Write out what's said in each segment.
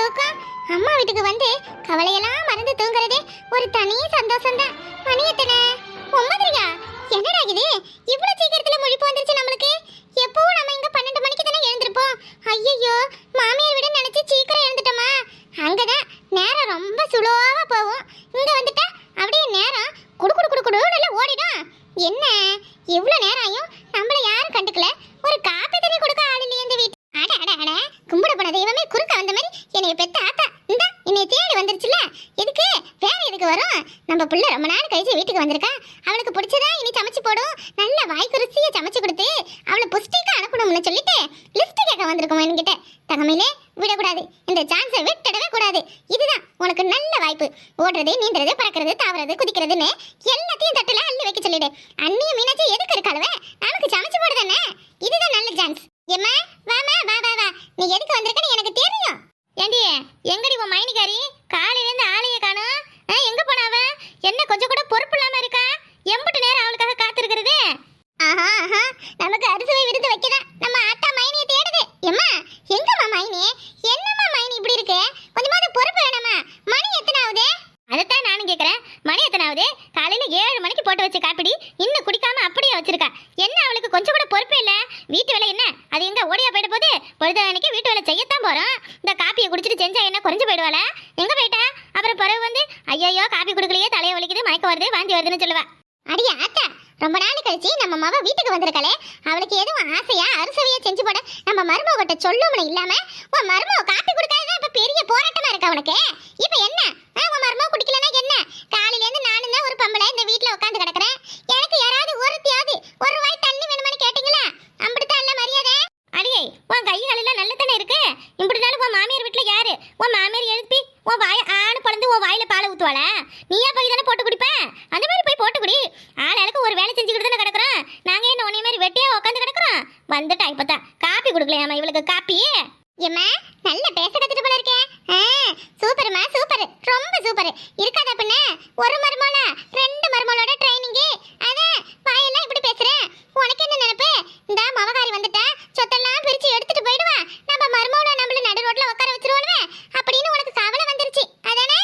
தூக்கம். அம்மா வீட்டுக்கு வந்து கவலையெல்லாம் மறந்து தூங்குறதே ஒரு தனி சந்தோஷம் தான். மணி எத்தனை? 9:30. என்னடா இது இவ்வளவு சீக்கிரத்துல முழிப்பு வந்துருச்சு நம்மளுக்கு? எப்பவும் நம்ம இங்க 12 மணிக்கு தானே எழுந்திருப்போம். ஐயோ, மாமியார் வீடு நினைச்சு சீக்கிரம் எழுந்துட்டோமா? அங்கதான் நேரம் ரொம்ப சுலோவா போகும். இங்க வந்துட்டா அப்படியே நேரம் குடு குடு குடு குடுன்னு ஓடிடும். என்ன இவ்வளவு நேரம் ஆயும் நம்மள யாரும் கண்டுக்கல? ஒரு காப்பி தண்ணி கொடுக்க ஆள் இல்லையே இந்த வீட்டு. அட அட அட, கும்பிட போன தெய்வமே குறுக்க வந்த மாதிரி என்னைய பெத்த ஆத்தா இந்த என்னைய தேடி வந்துருச்சுல. எதுக்கு? வேற எதுக்கு வரும்? நம்ம புள்ள ரொம்ப நாள் கழிச்சு வீட்டுக்கு வந்திருக்கா. அவளுக்கு பிடிச்சதா இனி சமைச்சு போடும். நல்ல வாய்க்கு ருசியா சமைச்சு கொடுத்து அவளை புஷ்டிக்கா அனுப்பணும்னு சொல்லிட்டு லிஸ்ட் கேட்க வந்திருக்கோம் என்கிட்ட. தகமையிலே விடக்கூடாது, இந்த சான்ஸை விட்டுடவே கூடாது. இதுதான் உனக்கு நல்ல வாய்ப்பு. ஓடுறது, நீந்துறது, பறக்கிறது, தாவறது, குதிக்கிறதுன்னு எல்லாத்தையும் தட்டுல அள்ளி வைக்க சொல்லிடு. அண்ணியும் மீனாச்சி எதுக்கு இருக்காளவே? நமக்கு சமைச்சு போடுதானே. இதுதான் நல்ல சான்ஸ். ஏம்மா வாமா, வா வா வா. நீ எதுக்கு வந்திருக்கன்னு எனக்கு தெரியும். ஏண்டி எங்கடி உன் மைனிகாரி? காலையில இருந்து ஆளையே காணோம். எங்க போனாவ? என்ன கொஞ்சம் கூட பொறுப்பு இல்லாம இருக்கா? எம்பிட்டு நேரம் அவளுக்காக காத்திருக்கிறது? ஆஹா ஆஹா, நமக்கு அரிசுவை விருது வைக்கதான் நம்ம ஆத்தா மைனியை தேடுது. எம்மா எங்கம்மா மைனி? என்னம்மா மைனி இப்படி இருக்கு? கொஞ்சமாவது பொறுப்பு வேணாமா? மணி எத்தனை ஆகுது? அதைத்தான் நானும் கேட்கறேன். மணி எத்தனை ஆகுது? காலையில 7 மணிக்கு போட்டு வச்ச காப்பிடி இன்னும் குடிக்காம அப்படியே வச்சிருக்கா. என்ன அவளுக்கு கொஞ்சம் கூட பொறுப்பு இல்ல? வீட்டு வேலை என்ன அது எங்க ஓடியா போயிட்டு போகுது? பொழுது அன்னைக்கு வீட்டு வேலை செய்யத்தான் போறோம். இந்த காப்பியை குடிச்சிட்டு செஞ்சா என்ன குறைஞ்சு போயிடுவாளா? எங்க போயிட்டா? அப்புறம் பிறகு வந்து ஐயோ காப்பி குடுக்கலையே, தலையை வலிக்குது, மயக்கம் வருது, வாந்தி வருதுன்னு சொல்லுவா. அடியா ஆத்தா, ரொம்ப நாள் கழிச்சு நம்ம மவ வீட்டுக்கு வந்திருக்கலே, அவளுக்கு எதுவும் ஆசையா அறுசுவையா செஞ்சு போட நம்ம மருமகிட்ட சொல்லும்னு இல்லாம உன் மருமக காப்பி குடுக்காததான் இப்ப பெரிய போராட்டமா இருக்கு அவனுக்கு. இப்ப என்ன உன் மருமக குடிக்கலன்னா என்ன? காலையில இருந்து நானும் தான் ஒரு பொம்பளை இந்த வீட்டுல உட்காந்து கிடக்குறேன். எனக்கு யாராவது ஒருத்தியாவது ஒரு வாய் தண்ணி வேணுமான்னு கேட்டீங்களா? அப்படித்தான் இல்ல மரியாதை. அடியே உன் கை காலெல்லாம் நல்ல தானே இருக்கு. இப்படினாலும் உன் மாமியார் வீட்டுல யாரு? உன் மாமியார் எழுப்பி உன் வாய ஆணு பழந்து உன் வாயில பாலை ஊத்துவாளா? நீயா போய் தானே போட்டு குடிப்ப? அந்த மாதிரி போய் போட்டு குடி. ஆளுக்கு ஒரு வேலை செஞ்சுக்கிட்டு தானே கிடக்குறோம். நாங்க என்ன உன்னை மாதிரி வெட்டியா உட்காந்து கிடக்குறோம்? வந்துட்டா இப்பதான் காப்பி கொடுக்கலையாமா இவளுக்கு காப்பி? ஏம்மா நல்ல பேச கத்துட்டு போல இருக்கே. சூப்பர்மா சூப்பர், ரொம்ப சூப்பர். இருக்காதா பின்ன ஒரு மருமோல 2 மருமோலோட ட்ரைனிங். அதான் வாயெல்லாம் இப்படி பேசுறேன். உனக்கு என்ன நினைப்பு? இந்த மவகாரி வந்துட்டா சொத்தெல்லாம் பிரிச்சு எடுத்துட்டு போயிடுவா. நம்ம மருமோல நம்மள நடு ரோட்ல உட்கார வச்சிருவோமே அப்படின்னு உனக்கு கவலை வந்துருச்சு அதானே?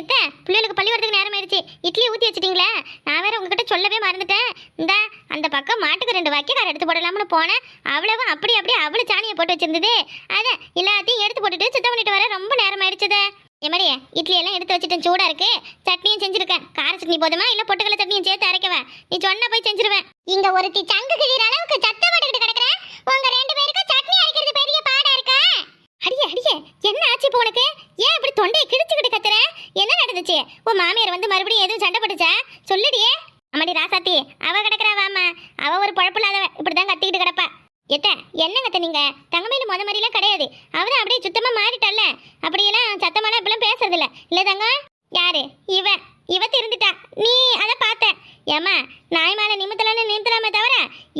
இத்த பிள்ளைகளுக்கு பள்ளிக்கூடத்துக்கு நேரம் ஆயிடுச்சு. இட்லி ஊத்தி வச்சிட்டீங்களா? நான் வேற உங்ககிட்ட சொல்லவே மறந்துட்டேன். இந்த அந்த பக்கம் மாட்டுக்கு 2 வாக்கிக்கார எடுத்து போடலாம்னு போனேன். அவ்வளவு அப்படி அப்படியே அவ்வளவு சாணியை போட்டு வச்சிருந்தது. அதை எல்லாத்தையும் எடுத்து போட்டுட்டு சுத்தம் பண்ணிட்டு வர ரொம்ப நேரம் ஆயிடுச்சுதே. எமரியே இட்லி எல்லாம் எடுத்து வச்சுட்டேன், சூடா இருக்கு. சட்னியும் செஞ்சிருக்கேன். கார சட்னி போதுமா இல்ல பொட்டுக்கடலை சட்னியும் சேர்த்து அரைக்கவா? நீ சொன்ன போய் செஞ்சிருவேன். இங்க ஒருத்தி சங்கு கிழிற அளவுக்கு சத்தம் போட்டுக்கிட்டு கிடக்குறேன். உங்க 2 பேருக்கும் சட்னி அரைக்கிறது பெரிய பாடா இருக்கா? அடியே அடியே, என்ன ஆச்சு இப்போ உனக்கு? ஏன் இப்படி தொண்டையை கிழிச்சுக்கிட்டு கத்துற? என்ன நடந்துச்சு? உன் மாமியார் வந்து மறுபடியும் எதுவும் சண்டை போட்டுச்சா? சொல்லுடியே. அம்மாடி ராசாத்தி, அவ கிடக்குறா வாமா. அவ ஒரு பொழப்பு இல்லாதவ, இப்படிதான் கத்திக்கிட்டு கிடப்பா. எத்த என்ன கத்த நீங்க? தங்கமையில முத மாதிரிலாம் கிடையாது. அவதான் அப்படியே சுத்தமா மாறிட்டல்ல. அப்படியெல்லாம் சத்தமெல்லாம் இப்பெல்லாம் பேசுறது இல்ல தங்க. யாரு இவ திருந்துட்டா. நீ அதை பார்த்த? ஏமா நாய் மேல நிமித்தலாமே தவிர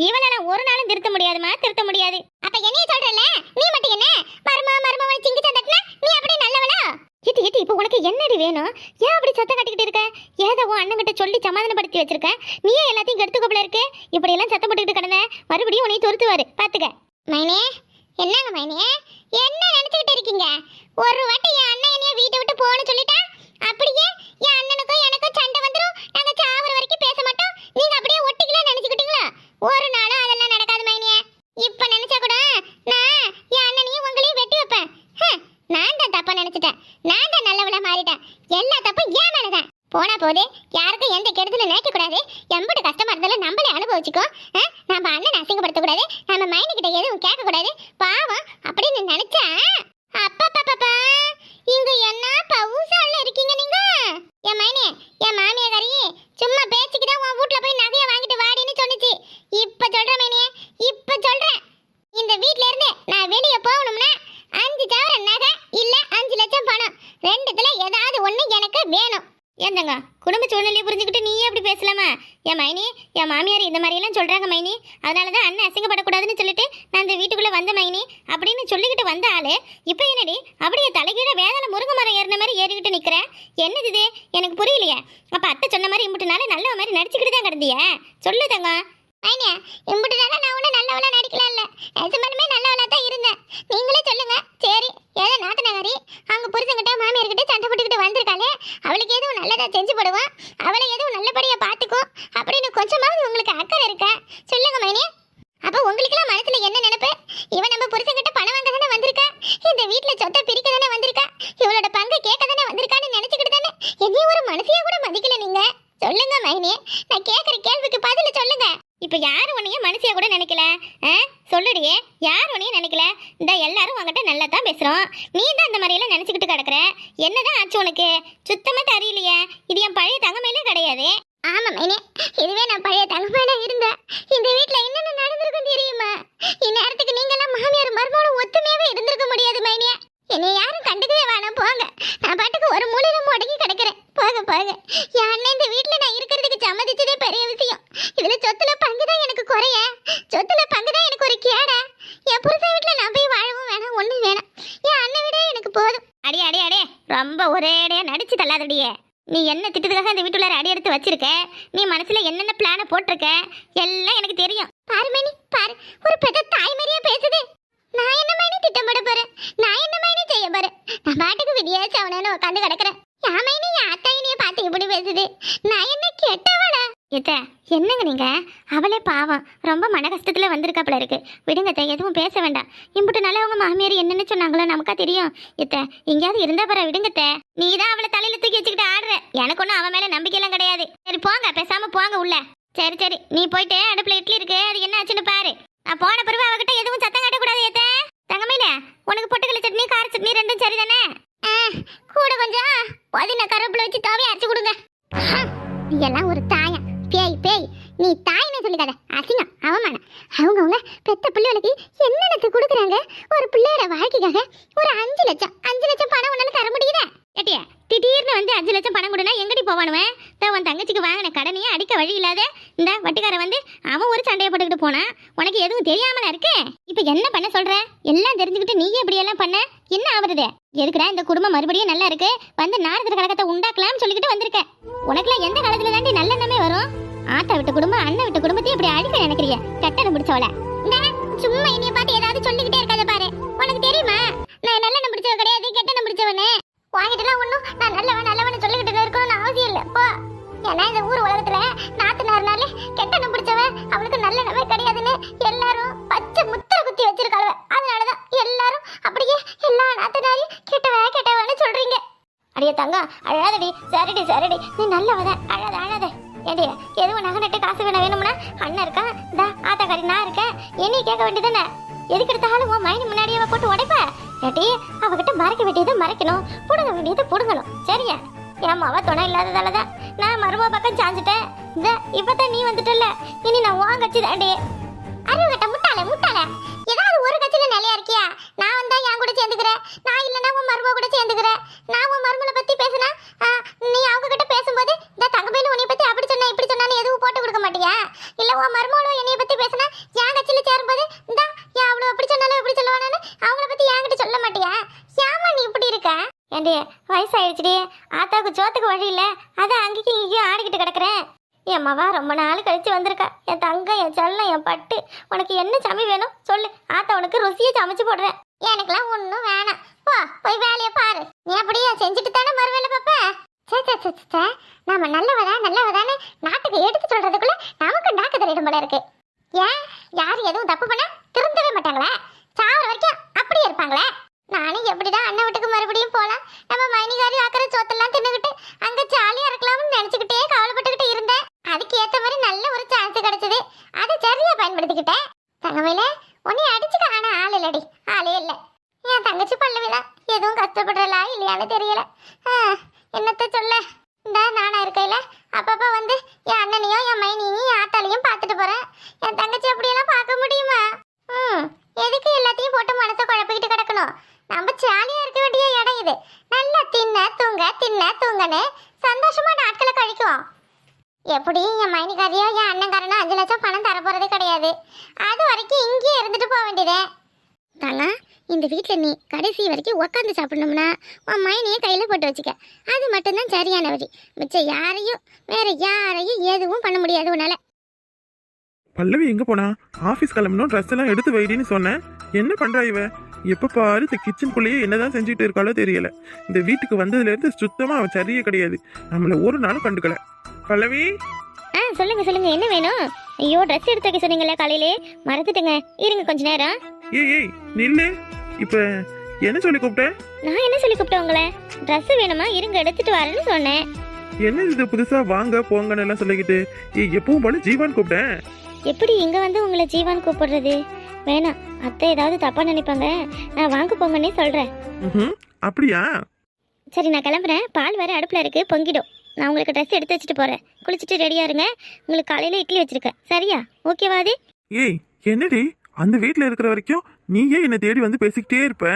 இவளை நான் ஒரு நாளும் திருத்த முடியாதுமா, திருத்த முடியாது. அப்ப என்னைய சொல்றல, நீ மட்டும் என்ன மருமவ சிங்கி சந்தட்டனா நீ அப்படியே நல்லவளா? இட்டி இப்ப உனக்கு என்னடி வேணும்? ஏன் அப்படி சத்தம் கட்டிக்கிட்டு இருக்க? ஏதோ உன் அண்ணங்கிட்ட சொல்லி சமாதானப்படுத்தி வச்சிருக்க. நீயே எல்லாத்தையும் கெடுத்துக்கோப்பல இருக்கு. இப்படி எல்லாம் சத்தம் போட்டுக்கிட்டு கிடந்த மறுபடியும் உன்னை துருத்துவாரு பாத்துக்க. மைனே என்னங்க மைனே, என்ன நினைச்சுக்கிட்டு இருக்கீங்க? ஒரு வாட்டி என் அண்ணன் என்னைய வீட்டை விட்டு போன்னு சொல்லிட்டா அப்படியே என் அண்ணனுக்கும் எனக்கும் சண்டை வந்துரும். நாங்க சாவர வரைக்கும் பேச மாட்டோம். நீங்க அப்படியே ஒட்டிக்கலாம் நினைச்சுக்கிட்டீங்களா? ஒரு நாளும் அதெல்லாம் நடக்காது மைனியே. இப்ப நினைச்சா கூட நான் என் அண்ணனையும் உங்களையும் வெட்டி வைப்பேன். நான் தான் தப்பா நினைச்சிட்டேன். நான் தான் நல்லவளா மாறிட்டேன். எல்லா தப்பும் ஏன் மேலதான். போனா போதே யாருக்கும் எந்த கெடுதலும் நினைக்க கூடாது. எம்பட்டு கஷ்டமா இருந்தாலும் நம்மளே அனுபவிச்சுக்கோ. நம்ம அண்ணன் அசிங்கப்படுத்த கூடாது. நம்ம மைனி கிட்ட எதுவும் கேட்க கூடாது. பாவம் அப்படின்னு நினைச்சா அப்பா இங்க என்ன பவுசால இருக்கீங்க நீங்க? என் மைனி என் மாமியாரி சும்மா பேச்சுக்கு தான் உன் வீட்ல போய் நகைய வாங்கிட்டு வாடின்னு சொன்னிச்சு. இப்ப சொல்றேன் மைனியே, இப்ப சொல்றேன். இந்த வீட்ல இருந்து நான் வெளியே போகணும்னா 5 சவர நகை இல்ல 5 லட்சம் பணம், 2த்துல ஏதாவது ஒண்ணு எனக்கு வேணும். ஏந்தங்க குடும்ப சூழ்நிலையை புரிஞ்சுக்கிட்டு நீயே அப்படி பேசலாமா? என் மைனி என் மாமியார் இந்த மாதிரி எல்லாம் சொல்றாங்க மைனி, அதனாலதான் அண்ணன் அசிங்கப்படக்கூடாதுன்னு சொல்லிட்டு நான் இந்த வீட்டுக்குள்ள வந்த மைனி அப்படின்னு சொல்லிக்கிட்டு வந்த ஆளு இப்ப என்னடி அப்படியே தலைகீழ வேதனை முருங்கை மரம் ஏறின மாதிரி ஏறிக்கிட்டு நிக்கிறேன். என்னது இது எனக்கு புரியலையே. அப்ப அத்தை சொன்ன மாதிரி இம்புட்டுனால நல்ல மாதிரி நடிச்சுக்கிட்டு தான் கிடந்திய? சொல்லுதங்க. மைனியா இம்புட்டுனால நான் ஒன்னும் நல்லவளா நடிக்கலாம் இல்ல, நிஜமாலுமே நல்லவளா தான் இருந்தேன். நீங்களே சொல்லுங்க. சரி ஏதோ நாட்டு நகரி அங்க உன்கிட்ட நல்லா தான் பேசுறோம். நீ தான் அந்த மாதிரி எல்லாம் நினைச்சுக்கிட்டு கிடக்குற. என்னதான் ஆச்சு உனக்கு? சுத்தமா தெரியலையே. இது என் பழைய தங்கமையிலே கிடையாது. ஆமா மைனே, இதுவே நான் பழைய தங்கமையில இருந்தேன். இந்த வீட்ல என்னென்ன நடந்திருக்கும் தெரியுமா? இந்நேரத்துக்கு நீங்க எல்லாம் மாமியார் மருமகளும் ஒத்துமையாவே இருந்திருக்க முடியாது மைனே. என்னை யாரும் கண்டுக்கவே வேணாம், போங்க. நான் பாட்டுக்கு ஒரு மூலையில முடங்கி கிடக்குறேன். போக போக என் அண்ணன் இந்த வீட்டுல நான் இருக்கிறதுக்கு சம்மதிச்சதே பெரிய விஷயம். இதுல சொத்துல பங்குதான் எனக்கு குறைய, சொத்துல பங்குதான் எனக்கு ஒரு கேடா. என் புருஷன் வீட்டுல நான் போய் வாழவும் வேணாம், ஒண்ணும் வேணாம். என் அண்ணன் விட எனக்கு போதும். அடி அடி அடே, ரொம்ப ஒரே அடையா நடிச்சு தள்ளாதடியே. நீ என்ன திட்டத்துக்காக இந்த வீட்டுல அடி எடுத்து வச்சிருக்க? நீ மனசுல என்னென்ன பிளான போட்டிருக்க எல்லாம் எனக்கு தெரியும். பாரு மணி பாரு, ஒரு பெத்த தாய் மாதிரியா பேசுது. நான் என்ன மாதிரி திட்டமிட போறேன்? நான் என்ன மாதிரி செய்ய போறேன்? நான் பாட்டுக்கு விடியாச்சு அவனு உட்காந்து கிடக்குறேன். யாமைனி அத்தாயினிய பார்த்து இப்படி பேசுது. நான் என்ன கெட்டவளா? என்னங்க நீங்க? அவளே பாவம், ரொம்ப மன கஷ்டத்துல வந்திருக்காப்புல இருக்கு. விடுங்க அத்தை, எதுவும் பேச வேண்டாம். இம்புட்டு நாள அவங்க மாமியார் என்னன்னு சொன்னாங்களோ நமக்கா தெரியும். எங்கேயாவது இருந்தா பாரு, விடுங்கத்த. நீ தான் அவளை தலையில தூக்கி வச்சுக்கிட்டு ஆடுற. எனக்கு ஒன்றும் அவன் மேல நம்பிக்கை எல்லாம் கிடையாது. சரி போங்க, பேசாம போங்க உள்ள. சரி சரி, நீ போயிட்டு அடுப்புல இட்லி இருக்கு, அது என்ன ஆச்சுன்னு பாரு. நான் போன பிறகு அவகிட்ட எதுவும் சத்தம் காட்டக்கூடாது. தங்கமையில உனக்கு பொட்டுக்கடலை சட்னி கார சட்னி ரெண்டும் சரிதானே? கூட கொஞ்சம் புதினா கருவேப்பிலை வச்சு தோவையை அரைச்சு கொடுங்க. எல்லாம் ஒரு தாயா? பேய் பேய், நீ தாயின்னு சொல்லிக்காத, அசிங்கம் அவமானம். அவங்கவுங்க பெத்த பிள்ளைகளுக்கு என்னென்னக்கு கொடுக்குறாங்க. ஒரு பிள்ளையோட வாழ்க்கைக்காக ஒரு 5 லட்சம் 5 லட்சம் பணம் உன்னால தர முடியுதா? ஏட்டியா திடீர்னு வந்து 5 லட்சம் பணம் கொடுனா எங்கடி போவானுவேன்? உன் தங்கச்சிக்கு வாங்கின கடனையே அடிக்க வழி இல்லாத இந்த வட்டிக்காரன் வந்து அவன் ஒரு சண்டையை போட்டுக்கிட்டு போனா உனக்கு எதுவும் தெரியாமல இருக்கு. இப்ப என்ன பண்ண சொல்ற? எல்லாம் தெரிஞ்சுக்கிட்டு நீயே இப்படி எல்லாம் பண்ண என்ன ஆகுறது? எதுக்குடா இந்த குடும்பம் மறுபடியும் நல்லா இருக்கு, வந்து நாரதர் கழகத்தை உண்டாக்கலாம்னு சொல்லிக்கிட்டு வந்திருக்க. உனக்குலாம் எந்த காலத்துல தாண்டி நல்லெண்ணமே வரும்? ஆத்தா விட்ட குடும்பம் அண்ணன் விட்ட குடும்பத்தையும் இப்படி அடிக்க நினைக்கிறிய? கட்டணம் பிடிச்சவள. சும்மா இனிய பார்த்து ஏதாவது சொல்லிக்கிட்டே இருக்காத பாரு. உனக்கு தெரியுமா நான் நல்லெண்ணம் பிடிச்சவ கிடையாது, கெட்டணம் பிடிச்சவனே. வாங்கிட்டுலாம் ஒன்றும் நான் நல்லவன்னு சொல்லிக்கிட்டு இருக்கணும்னு அவசியம் இல்லை, போ. ஏன்னா இந்த ஊர் உலகத்துல நாத்துனாருனால கெட்டணம் பிடிச்சவன் அவனுக்கு நல்லெண்ணமே கிடையாதுன்னு எல்லாரும் பச்சை முத்திர குத்தி வச்சிருக்காளுவ. அதனாலதான் எல்லாரும் அப்படியே எல்லா நாத்துனாரையும் கெட்டவன்னு சொல்றீங்க. அடியே தங்க அழாதடி. சரிடி சரிடி, நீ நல்லவதான், அழாத. ஏடியா எதுவும் நகை நட்டு காசு வேணும்னா அண்ணன் இருக்கான், இந்த ஆத்தாக்காரி நான் இருக்கேன். என்னைய கேட்க வேண்டியதானே? எதுக்கு எடுத்தாலும் உன் மைனி முன்னாடியே போட்டு உடைப்ப. ஏட்டி அவகிட்ட மறைக்க வேண்டியது மறைக்கணும், புடுங்க வேண்டியது புடுங்கணும், சரியா? என் மாவ துணை இல்லாததாலதான் நான் மரும பக்கம் சாஞ்சிட்டேன். இந்த இப்பதான் நீ வந்துட்டல, இனி நான் உன் கட்சி தாண்டி. அறிவுகட்ட முட்டாள, ஏதாவது ஒரு கட்சியில நிலையா இருக்கியா? நான் வந்தா என் கூட சேர்ந்துக்கிறேன், நான் இல்லைன்னா உன் மரும கூட சேர்ந்துக்கிறேன். நான் உன் மருமலை பத்தி பேசுனா நீ அவங்க கிட்ட பேசும்போது இந்த தங்கப்பையில உன்னைய பத்தி அப்படி சொன்னா இப்படி சொன்னான்னு எதுவும் போட்டு கொடுக்க மாட்டியா? இல்ல உன் மருமகளும் என்னைய பத்தி பேசுனா என் கட்சியில சேரும்போது இந்த ஏன் அவ்வளவு அப்படி சொன்னாலும் இப்படி சொல்லுவானு அவங்கள பத்தி என்கிட்ட சொல்ல மாட்டியா? ஏமா நீ இப்படி இருக்க? ஏண்டி வயசாயிடுச்சுடி, ஆத்தாவுக்கு சோத்துக்கு வழி இல்ல, அதான் அங்கேயும் இங்கேயும் ஆடிக்கிட்டு கிடக்குறேன். என் மவா ரொம்ப நாள் கழிச்சு வந்திருக்கா. என் தங்கம், என் செல்லம், என் பட்டு, உனக்கு என்ன சமை வேணும் சொல்லு, ஆத்தா உனக்கு ருசியை சமைச்சு போடுறேன். எனக்குலாம் ஒன்றும் வேணாம், போ போய் வேலையை பாரு. நீ அப்படியே செஞ்சுட்டு தானே மறுவேலை பாப்ப. சே நாம நல்லவதானே நாட்டுக்கு எடுத்து சொல்றதுக்குள்ள நமக்கு நாக்கு தள்ளிடும் போல இருக்கு. ஏன் யாரும் எதுவும் தப்பு பண்ண திருந்தவே மாட்டாங்களே? சாவர வரைக்கும் அப்படியே இருப்பாங்களே? நானும் எப்படிதான் அண்ணன் வீட்டுக்கு மறுபடியும் போலாம், நம்ம மைனிகாரி ஆக்கிற சோத்தெல்லாம் தின்னுக்கிட்டு அங்க ஜாலியா இருக்கலாம்னு நினைச்சுக்கிட்டே கவலைப்பட்டுக்கிட்டு இருந்தேன். அதுக்கு ஏத்த மாதிரி நல்ல ஒரு சான்ஸ் கிடைச்சது, அதை சரியா பயன்படுத்திக்கிட்டேன். தங்கவேல உன்னை அடிச்சுக்க ஆனா ஆளே இல்ல. என் தங்கச்சி பல்லவில எதுவும் கஷ்டப்படுறலா இல்லையான்னு தெரியல. என்னத்த சொல்ல, இந்த நானா இருக்கையில அப்பப்ப வந்து என் அண்ணனையும் என் மைனியையும் என் ஆத்தாலையும் பார்த்துட்டு போறேன். என் தங்கச்சி அப்படியெல்லாம் பார்க்க முடியுமா? எதுக்கு எல்லாத்தையும் போட்டு மனசை குழப்பிக்கிட்டு கிடக்கணும்? நம்ம ஜாலியா இருக்க வேண்டிய இடம் இது. நல்லா தின்ன தூங்கன்னு சந்தோஷமா நாட்களை கழிக்கும். எப்படி என் மைனிக்காரியோ என் அண்ணன்காரனோ 5 லட்சம் பணம் தரப்போறது கிடையாது. அது வரைக்கும் இங்கேயே இருந்துட்டு போக வேண்டியதே. தாங்க இந்த வீட்டில் நீ கடைசி வரைக்கும் உக்காந்து சாப்பிடணும்னா உன் மைனியை கையில் போட்டு வச்சுக்க. அது மட்டும்தான் சரியான வழி. மிச்சம் வேற யாரையும் எதுவும் பண்ண முடியாது உன்னால. பல்லவி எங்க போனா? ஆபீஸ் கிளம்பணும், ட்ரெஸ் எல்லாம் எடுத்து வைடின்னு சொன்னேன். என்ன பண்றா இவ? எப்ப பாரு இந்த கிச்சனுக்குள்ளேயே என்னதான் செஞ்சுட்டு இருக்காளோ தெரியல. இந்த வீட்டுக்கு வந்ததுல இருந்து சுத்தமா அவ சரியே கிடையாது. நம்மள ஒரு நாளும் கண்டுக்கல. பல்லவி சொல்லுங்க என்ன வேணும்? ஐயோ ட்ரெஸ் எடுத்து வைக்க சொன்னீங்களே காலையிலே, மறந்துட்டுங்க. இருங்க கொஞ்ச நேரம். ஏய் நில்லு. இப்ப என்ன சொல்லி கூப்பிட்ட? நான் என்ன சொல்லி கூப்பிட்டேன் உங்களை? ட்ரெஸ் வேணுமா? இருங்க எடுத்துட்டு வரேன்னு சொன்னேன். என்ன இது புதுசா வாங்க போங்கன்னு எல்லாம் சொல்லிக்கிட்டு? எப்பவும் போல ஜீவான் கூப்பிட்டேன். எப்படி இங்க வந்து உங்களை ஜீவான் கூப்பிடுறது? வேணாம், அத்தை ஏதாவது தப்பா நினைப்பாங்க. நான் வாங்க போங்கன்னே சொல்றேன். ம், அப்படியா? சரி, நான் கிளம்புறேன். பால் வேற அடுப்புல இருக்கு, பொங்கிடும். நான் உங்களுக்கு ட்ரெஸ் எடுத்து வச்சுட்டு போறேன். குளிச்சுட்டு ரெடியா இருங்க. உங்களுக்கு காலையில இட்லி வச்சிருக்கேன். சரியா? ஓகேவா அது? ஏய், என்னடி அந்த வீட்டில் இருக்கிற வரைக்கும் நீயே என்னை தேடி வந்து பேசிக்கிட்டே இருப்ப.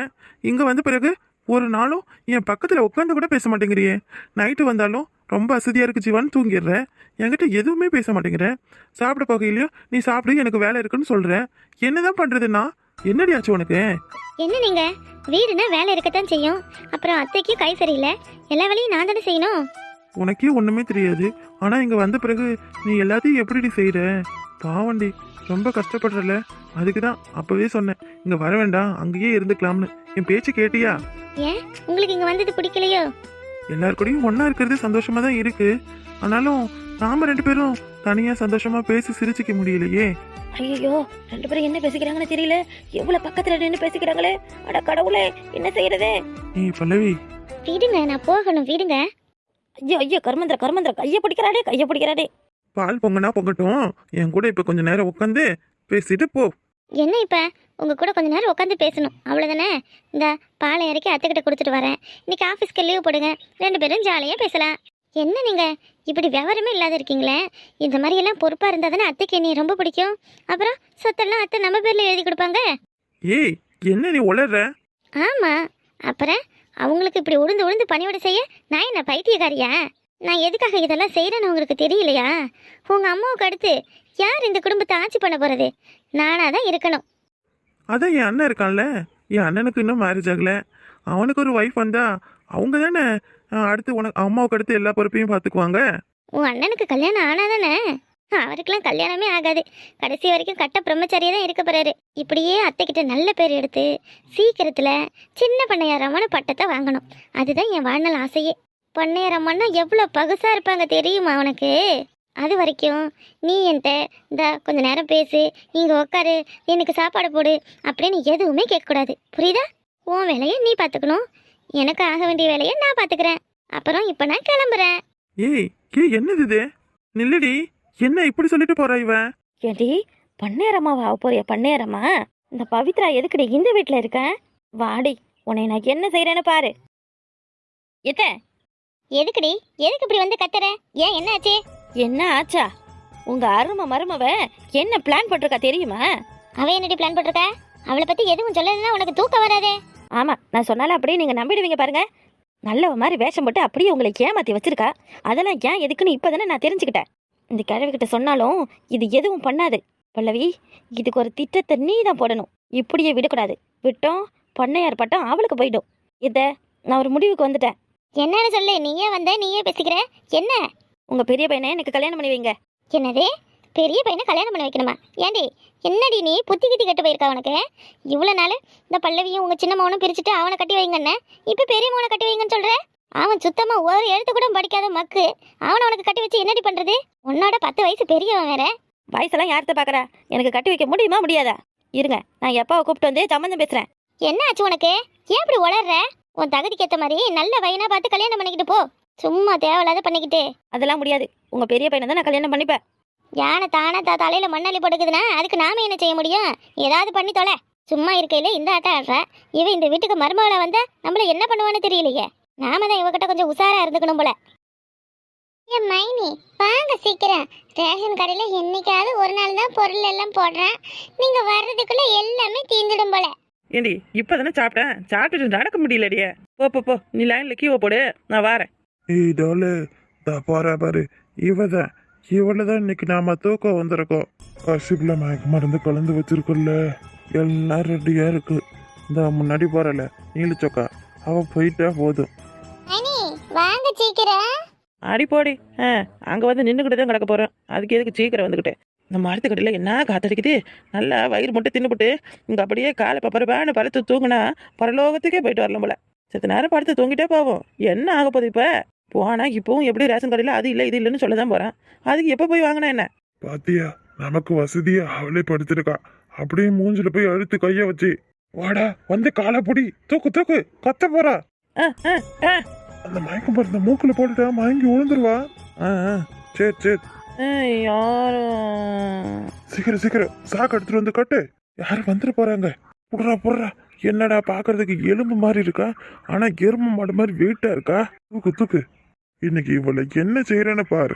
இங்கே வந்த பிறகு ஒரு நாளும் என் பக்கத்தில் உட்காந்து கூட பேச மாட்டேங்கிறியே. நைட்டு வந்தாலும் ரொம்ப அசதியாக இருக்கு ஜீவான்னு தூங்கிடுற. என்கிட்ட எதுவுமே பேச மாட்டேங்கிற. சாப்பிட போகையிலையும் நீ சாப்பிடு, எனக்கு வேலை இருக்குன்னு சொல்கிற. என்னதான் பண்ணுறதுன்னா என்னடி ஆச்சு உனக்கு? என்ன நீங்க, வீடுனா வேலை இருக்கத்தான் செய்யும். அப்புறம் அத்தைக்கு கை சரியில்லை, எல்லா வேலையும் நான் தானே செய்யணும். உனக்கே ஒன்றுமே தெரியாது. ஆனால் இங்கே வந்த பிறகு நீ எல்லாத்தையும் எப்படிடி செய்கிற? பாவண்டி, ரொம்ப கஷ்டப்படுறல. அதுக்கு தான் அப்போவே சொன்னேன், இங்கே வர வேண்டாம், அங்கேயே இருந்துக்கலாம்னு. என் பேச்சு கேட்டியா? ஏன் உங்களுக்கு இங்க வந்தது பிடிக்கலையோ? எல்லார் கூடயும் ஒன்றா இருக்கிறது சந்தோஷமாக தான் இருக்கு. ஆனாலும் நாம 2 பேரும் தனியாக சந்தோஷமாக பேசி சிரிச்சிக்க முடியலையே. ஐயோ, 2 பேரும் என்ன பேசிக்கிறாங்கன்னு தெரியல. எவ்வளவு பக்கத்துல நின்று பேசிக்கிறாங்களே. அட கடவுளே, என்ன செய்யறது? ஏய் பல்லவி, விடுங்க, நான் போகணும், விடுங்க. ஐயோ ஐயோ, கர்மந்திர கர்மந்திர, கைய பிடிக்கிறாடே. பால் பொங்கனா பொங்கட்டும், என் கூட இப்போ கொஞ்ச நேரம் உட்காந்து பேசிட்டு போ. என்ன இப்ப உங்க கூட கொஞ்ச நேரம் உட்காந்து பேசணும், அவ்வளவுதானே? இந்த பாலை இறக்கி அத்தைக்கிட்ட கொடுத்துட்டு வரேன். இன்னைக்கு ஆஃபீஸ்க்கு லீவ் போடுங்க, 2 பேரும் ஜாலியா பேசலாம். என்ன நீங்க இப்படி விவரமே இல்லாத இருக்கீங்களே? இந்த மாதிரி எல்லாம் பொறுப்பா இருந்தா தானே அத்தைக்கு என்னை ரொம்ப பிடிக்கும். அப்புறம் சொத்தெல்லாம் அத்தை நம்ம பேர்ல எழுதி கொடுப்பாங்க. ஏய், என்ன நீ உளர்ற? ஆமா, அப்புறம் அவங்களுக்கு இப்படி உழுந்து உழுந்து பணியோட செய்ய நான் என்ன பைத்தியக்காரியா? நான் எதுக்காக இதெல்லாம் செய்யறேன்னு உங்களுக்கு தெரியலையா? உங்க அம்மாவுக்கு அடுத்து யார் இந்த குடும்பத்தை ஆட்சி பண்ண போறது? நானா தான் இருக்கணும். அதான் என் அண்ணன் இருக்கான்ல, என் அண்ணனுக்கு இன்னும் மேரேஜ் ஆகல. அவனுக்கு ஒரு ஒய்ஃப் வந்தா அவங்க தானே அடுத்து உனக்கு அம்மாவுக்கு அடுத்து எல்லா பொறுப்பையும் பார்த்துக்குவாங்க. உன் அண்ணனுக்கு கல்யாணம் ஆனாதானே? அவருக்கெல்லாம் கல்யாணமே ஆகாது. கடைசி வரைக்கும் கட்ட பிரம்மச்சாரியா தான் இருக்க போறாரு. இப்படியே அத்தைக்கிட்ட நல்ல பேர் எடுத்து சீக்கிரத்துல சின்ன பண்ணையாரம்மான பட்டத்தை வாங்கணும். அதுதான் என் வாழ்நாள் ஆசையே. பண்ணையாரம்மான்னா எவ்வளோ பகுசா இருப்பாங்க தெரியுமா உனக்கு? அது வரைக்கும் நீ என்கிட்ட இந்த கொஞ்ச நேரம் பேசு, இங்கே உட்காரு, எனக்கு சாப்பாடு போடு அப்படின்னு எதுவுமே கேட்கக்கூடாது. புரியுதா? உன் வேலையை நீ பார்த்துக்கணும், எனக்கு ஆக வேண்டிய வேலையை நான் பார்த்துக்கிறேன். அப்புறம் இப்போ நான் கிளம்புறேன். ஏய் என்னது இது? நில்லடி, என்ன இப்படி சொல்லிட்டு போறா இவன்? ஏண்டி, பண்ணேரம்மாவா போறிய? பண்ணேரம்மா, இந்த பவித்ரா எதுக்குடி இந்த வீட்டுல இருக்க? வாடி, உன்னை நான் என்ன செய்யறேன்னு பாரு. எத்த எதுக்குடி, எதுக்கு இப்படி வந்து கத்துற? ஏன், என்ன ஆச்சு? என்ன ஆச்சா? உங்க அருமை மருமவ என்ன பிளான் போட்டிருக்கா தெரியுமா? அவ என்னடி பிளான் போட்டிருக்கா? அவளை பத்தி எதுவும் சொல்லலைன்னா உனக்கு தூக்கம் வராதே. ஆமா, நான் சொன்னாலும் அப்படியே நீங்க நம்பிடுவீங்க பாருங்க. நல்லவ மாதிரி வேஷம் போட்டு அப்படியே உங்களை ஏமாத்தி வச்சிருக்கா. அதெல்லாம் ஏன் எதுக்குன்னு இப்பதானே நான் தெரிஞ்சுக்கிட்டேன். இந்த கிழவிக்கிட்ட சொன்னாலும் இது எதுவும் பண்ணாது. பல்லவி, இதுக்கு ஒரு திட்டத்தை நீ தான் போடணும். இப்படியே விடக்கூடாது. விட்டோம் பண்ணையார் பட்டம் அவளுக்கு போயிடும். இதை நான் ஒரு முடிவுக்கு வந்துட்டேன். என்னன்னு சொல்லு. நீயே வந்த, நீயே பேசிக்கிற. என்ன? உங்க பெரிய பையனை எனக்கு கல்யாணம் பண்ணி வைங்க. என்னது? பெரிய பையனை கல்யாணம் பண்ணி வைக்கணுமா? ஏண்டி, என்னடி நீ புத்தி கித்தி கட்டு போயிருக்கா உனக்கு? இவ்வளோ நாள் இந்த பல்லவியும் உங்க சின்ன மகனும் பிரிச்சுட்டு அவனை கட்டி வைங்கன்னு, இப்போ பெரிய மகனை கட்டி வைங்கன்னு சொல்ற? அவன் சுத்தமா ஒரு எழுத்து கூட படிக்காத மக்கு. அவனை உனக்கு கட்டி வச்சு என்னடி பண்றது? உன்னோட 10 வயசு பெரியவன் வேற. வயசெல்லாம் யார்த்த பாக்குறா? எனக்கு கட்டி வைக்க முடியுமா முடியாதா? இருங்க, நான் எப்பாவை கூப்பிட்டு வந்து சம்மந்தம் பேசுறேன். என்ன ஆச்சு உனக்கு? ஏன் இப்படி உளர்ற? உன் தகுதிக்கு ஏற்ற மாதிரி நல்ல பையனா பார்த்து கல்யாணம் பண்ணிக்கிட்டு போ. சும்மா தேவையில்லாத பண்ணிக்கிட்டு. அதெல்லாம் முடியாது. உங்க பெரிய பையனை தான் நான் கல்யாணம் பண்ணிப்பேன். யானை தானே தலையில மண்ணாளி போட்டுக்குதுன்னா அதுக்கு நாம என்ன செய்ய முடியும்? ஏதாவது பண்ணி தொலை. சும்மா இருக்கையில இந்த ஆட்டம் ஆடுற. இவன் இந்த வீட்டுக்கு மருமகளை வந்தா நம்மள என்ன பண்ணுவான்னு தெரியலையே. நாம தான் இவகிட்ட கொஞ்சம் உஷாரா இருந்துக்கணும் போல. ஏன் மைனி, வாங்க சீக்கிரம். ரேஷன் கடையில என்னைக்காவது ஒரு நாள் தான் பொருள் எல்லாம் போடுறேன். நீங்க வர்றதுக்குள்ள எல்லாமே தீந்துடும் போல. ஏண்டி இப்பதானே சாப்பிட்டேன், சாப்பிட்டுட்டு நடக்க முடியலடியே. போ நீ லைன்ல கீழே போடு, நான் வாரேன். ஏய் டாலு, பாரு, இவளதான் இன்னைக்கு நாம தூக்கம் வந்திருக்கோம். கசிப்புல மயக்க மருந்து கலந்து வச்சிருக்கல, எல்லாம் ரெடியா இருக்கு. இந்த முன்னாடி போறல நீலிச்சோக்கா, அவ போயிட்டா போதும். மைனி, வாங்க சீக்கிரம். அடி போடி. அங்க வந்து நின்றுக்கிட்டு தான் கிடக்க போறேன். அதுக்கு எதுக்கு சீக்கிரம் வந்துக்கிட்டேன்? இந்த மரத்துக்கடையில் என்ன காத்தடிக்குது. நல்லா வயிறு மட்டும் தின்னுபிட்டு இங்கே அப்படியே காலை பப்பரப்பான்னு படுத்து தூங்கினா பரலோகத்துக்கே போயிட்டு வரலாம் போல. சத்து நேரம் படுத்து தூங்கிட்டே போவோம். என்ன ஆக போகுது இப்போ? போனால் இப்போவும் எப்படி ரேஷன் கடையில் அது இல்லை இது இல்லைன்னு சொல்ல தான் போகிறேன். அதுக்கு எப்போ போய் வாங்கினா என்ன? பாத்தியா, நமக்கு வசதியா அவளே படுத்திருக்கா. அப்படியே மூஞ்சில போய் அழுத்து கைய வச்சு, வாடா வந்து காலை பொடி, தூக்கு கத்த போறா. அந்த மயக்கம் மருந்த மூக்குல போட்டுட்டா மயங்கி விழுந்துருவா. சரி யாரும் சீக்கிரம் சாக்கு எடுத்துட்டு வந்து கட்டு. யாரும் வந்துட போறாங்க. புடுறா புடுறா. என்னடா பாக்குறதுக்கு எலும்பு மாதிரி இருக்கா, ஆனா எருமை மாடு மாதிரி வெயிட்டா இருக்கா. தூக்கு தூக்கு. இன்னைக்கு இவளை என்ன செய்யறேன்னு பாரு.